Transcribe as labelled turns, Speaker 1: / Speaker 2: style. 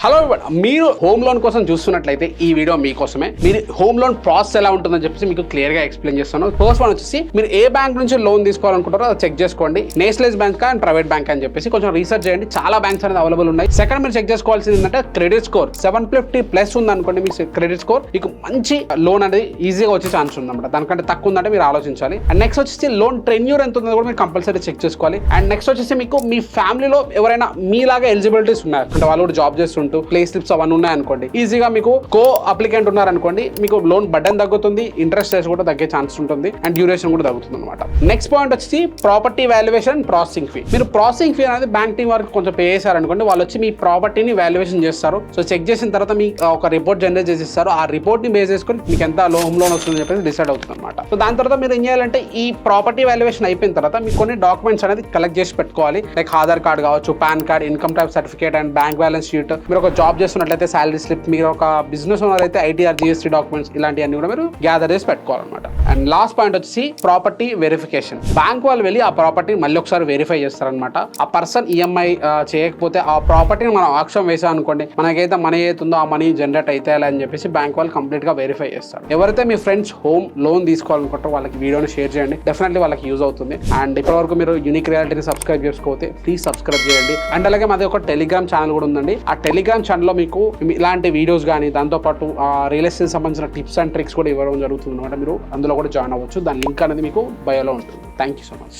Speaker 1: Hello మీరు home loan కోసం చూస్తున్నట్లయితే ఈ వీడియో మీకోసమే. మీరు హోమ్ లోన్ ప్రాసెస్ ఎలా ఉంటుందని చెప్పేసి మీకు క్లియర్ గా ఎక్స్ప్లెయిన్ చేస్తాను. ఫస్ట్ వన్ వచ్చేసి మీరు ఏ బ్యాంక్ నుంచి లోన్ తీసుకోవాలనుకుంటారో అది చెక్ చేసుకోండి. Nationalise bank and private bank అని చెప్పేసి కొంచెం రీసెర్చ్ చేయండి. చాలా బ్యాంక్స్ అనేది అవైలబుల్ ఉన్నాయి. సెకండ్ మీరు చెక్ చేసుకోవాల్సింది ఏంటంటే క్రెడిట్ స్కోర్ 750+ ఉంది అనుకోండి. మీ క్రెడిట్ స్కోర్ మీకు మంచి లోన్ అనేది ఈజీగా వచ్చే ఛాన్స్ ఉందన్నమాట. దానికంటే తక్కువ ఉందంటే మీరు ఆలోచించాలి. అండ్ నెక్స్ట్ వచ్చేసి లోన్ టెన్యూర్ ఎంత ఉందో కూడా మీరు కంపల్సరీ చెక్ చేసుకోవాలి. అండ్ నెక్స్ట్ వచ్చేసి మీకు మీ ఫ్యామిలీలో ఎవరైనా మీలాగా ఎలిజిబిలిటీస్ ఉన్నారు అంటే వాళ్ళు కూడా జాబ్ చేస్తుంటూ ప్లే స్లిప్స్ అవన్నీ ఉన్నాయనుకోండి, ఈజీగా మీకు కో అప్లికెంట్ ఉన్నారనుకోండి, మీకు లోన్ బర్డెన్ తగ్గుతుంది, ఇంట్రెస్ట్ రేట్స్ కూడా తగ్గే ఛాన్స్ ఉంటుంది అండ్ డ్యూరేషన్ కూడా తగ్గుతుంది అనమాట. నెక్స్ట్ పాయింట్ వచ్చి ప్రాపర్టీ వాల్యుయేషన్ ప్రాసెసింగ్ ఫీ. మీరు ప్రాసెసింగ్ ఫీ అనేది బ్యాంక్ టీం వరకు కొంచెం పే చేశారనుకోండి, వాళ్ళు వచ్చి మీ ప్రాపర్టీని వాల్యుయేషన్ చేస్తారు. సో చెక్ చేసిన తర్వాత మీ ఒక రిపోర్ట్ జనరేట్ చేసిస్తారు. ఆ రిపోర్ట్ ని బేస్ చేసుకొని మీకు ఎంత హోమ్ లోన్ వస్తుందని చెప్పేసి డిసైడ్ అవుతుంది అనమాట. సో దాని తర్వాత మీరు ఏం చేయాలంటే ఈ ప్రాపర్టీ వాల్యుయేషన్ అయిపోయిన తర్వాత మీకు కొన్ని డాక్యుమెంట్స్ అనేది కలెక్ట్ చేసి పెట్టుకోవాలి. లైక్ ఆధార్ కార్డ్ కావచ్చు, pan card, income tax certificate and bank balance sheet. మీరు ఒక జాబ్ చేస్తున్నట్లయితే సాలరీ స్లిప్, మీరు ఒక బిజినెస్ ఓనర్ అయితే ఐటీఆర్, జిఎస్టీ డాక్యుమెంట్స్ ఇలాంటివన్నీ కూడా మీరు గ్యాదర్ చేసి పెట్టుకోవాలన్నమాట. అండ్ లాస్ట్ పాయింట్ వచ్చి ప్రాపర్టీ వెరిఫికేషన్. బ్యాంక్ వాళ్ళు వెళ్ళి ఆ ప్రాపర్టీ మళ్ళీ ఒకసారి వెరిఫై చేస్తారనమాట. ఆ పర్సన్ ఈఎంఐ చేయకపోతే ఆ ప్రాపర్టీని మనం ఆక్షన్ వేసాం అనుకోండి, మనకైతే మనీ అవుతుందో ఆ మనీ జనరేట్ అయితే అని చెప్పేసి బ్యాంక్ వాళ్ళు కంప్లీట్ గా వెరిఫై చేస్తారు. ఎవరైతే మీ ఫ్రెండ్స్ హోమ్ లోన్ తీసుకోవాలనుకుంటారో వాళ్ళకి వీడియోని షేర్ చేయండి. డెఫినెట్లీ వాళ్ళకి యూజ్ అవుతుంది. అండ్ ఇప్పటివరకు మీరు యూనిక్ రియాలిటీని సబ్స్క్రైబ్ చేసుకోతే ప్లీజ్ సబ్స్క్రైబ్ చేయండి. అండ్ అలాగే మాది ఒక టెలిగ్రామ్ ఛానల్ కూడా ఉందండి. ఆ టెలిగ్రామ్ ఛానల్లో మీకు ఇలాంటి వీడియోస్ కానీ దాంతోపాటు రియల్ ఎస్టేట్ సంబంధించిన టిప్స్ అండ్ ట్రిక్స్ కూడా ఇవ్వడం జరుగుతుంది అనమాట. మీరు అందులో కూడా జాయిన్ అవ్వచ్చు. దాని లింక్ అనేది మీకు బయోలో ఉంటుంది. Thank you so much.